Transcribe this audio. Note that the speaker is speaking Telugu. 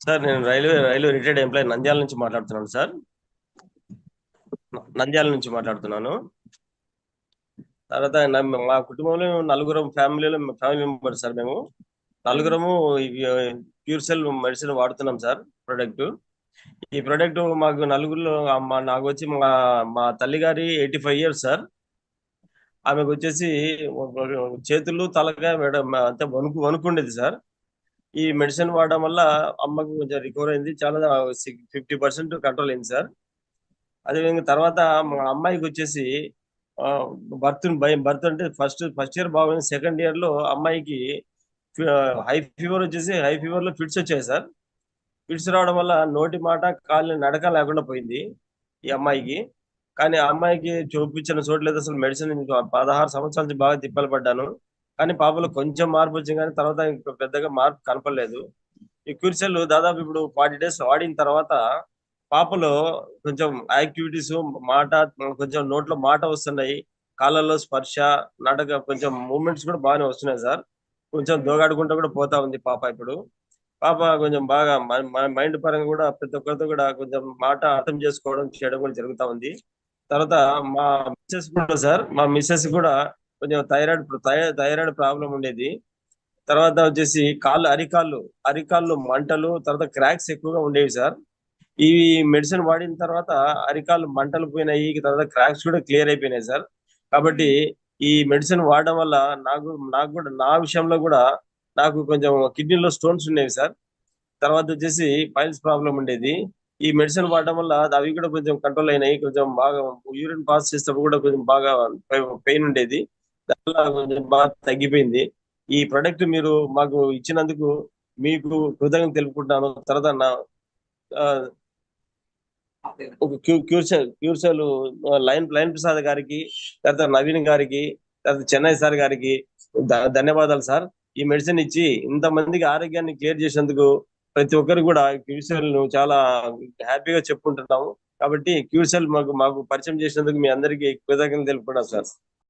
సార్ నేను రైల్వే రిటైర్డ్ ఎంప్లాయీ నంద్యాల నుంచి మాట్లాడుతున్నాను సార్. నంద్యాల నుంచి మాట్లాడుతున్నాను. తర్వాత మా కుటుంబంలో ఫ్యామిలీ మెంబర్ సార్. మేము నలుగురము క్యూర్సెల్ మెడిసిన్ వాడుతున్నాం సార్. ప్రొడక్ట్ ఈ ప్రొడక్ట్ మాకు నలుగురిలో నాకు వచ్చి మా తల్లి గారి 85 years సార్. ఆమెకు వచ్చేసి చేతులు తలకాయ మేడం అంతే వణుకుండేది సార్. ఈ మెడిసిన్ వాడడం వల్ల అమ్మకు కొంచెం రికవర్ అయింది. చాలా 50% కంట్రోల్ అయింది సార్. అదేవిధంగా తర్వాత మా అమ్మాయికి వచ్చేసి బర్త్ అంటే ఫస్ట్ ఇయర్ బాగుంది. సెకండ్ ఇయర్ లో అమ్మాయికి హై ఫీవర్ లో ఫిట్స్ వచ్చాయి సార్. ఫిట్స్ రావడం వల్ల నోటి మాట కాళ్ళు నడక లేకుండా పోయింది ఈ అమ్మాయికి. కానీ ఆ అమ్మాయికి చూపించిన చోట్లేదు అసలు. మెడిసిన్ 16 సంవత్సరాల నుంచి బాగా తిప్పలు పడ్డాను, కానీ పాపలో కొంచెం మార్పు వచ్చింది, కానీ తర్వాత ఇంకా పెద్దగా మార్పు కనపడలేదు. ఈ క్యూర్సెల్ దాదాపు ఇప్పుడు 40 days వాడిన తర్వాత పాపలో కొంచెం యాక్టివిటీస్, మాట, కొంచెం నోట్లో మాట వస్తున్నాయి. కాళ్ళలో స్పర్శ, నడక, కొంచెం మూమెంట్స్ కూడా బాగానే వస్తున్నాయి సార్. కొంచెం దోగాడుకుంటూ కూడా పోతా ఉంది పాప ఇప్పుడు. పాప కొంచెం బాగా మైండ్ పరంగా కూడా ప్రతి ఒక్కరితో కూడా కొంచెం మాట అర్థం చేసుకోవడం చేయడం కూడా జరుగుతా ఉంది. తర్వాత మా మిస్సెస్ కూడా సార్, మా మిస్సెస్ కూడా కొంచెం థైరాయిడ్ ప్రాబ్లం ఉండేది. తర్వాత వచ్చేసి అరికాళ్ళు మంటలు, తర్వాత క్రాక్స్ ఎక్కువగా ఉండేవి సార్. ఈ మెడిసిన్ వాడిన తర్వాత అరికాళ్ళు మంటలు పోయినాయి, తర్వాత క్రాక్స్ కూడా క్లియర్ అయిపోయినాయి సార్. కాబట్టి ఈ మెడిసిన్ వాడడం వల్ల నాకు నాకు కూడా నా విషయంలో కూడా నాకు కొంచెం కిడ్నీలో స్టోన్స్ ఉండేవి సార్. తర్వాత వచ్చేసి పైల్స్ ప్రాబ్లం ఉండేది. ఈ మెడిసిన్ వాడడం వల్ల అవి కూడా కొంచెం కంట్రోల్ అయినాయి. కొంచెం బాగా యూరిన్ పాస్ చేసేటప్పుడు కూడా కొంచెం బాగా పెయిన్ ఉండేది. దానివల్ల కొంచెం బాగా తగ్గిపోయింది. ఈ ప్రొడక్ట్ మీరు మాకు ఇచ్చినందుకు మీకు కృతజ్ఞతలు తెలుపుకుంటున్నాను. తర్వాత నా ఆ, ఒక క్యూర్సెల్ లైన్ లైన్ ప్రసాద్ గారికి, తర్వాత నవీన్ గారికి, తర్వాత చెన్నై సార్ గారికి ధన్యవాదాలు సార్. ఈ మెడిసిన్ ఇచ్చి ఇంతమందికి ఆరోగ్యాన్ని క్లియర్ చేసినందుకు ప్రతి ఒక్కరు కూడా క్యూర్సెల్ ను చాలా హ్యాపీగా చెప్పుకుంటున్నాము. కాబట్టి క్యూర్సెల్ మాకు మాకు పరిచయం చేసినందుకు మీ అందరికీ కృతజ్ఞతలు తెలుపుకుంటాం సార్.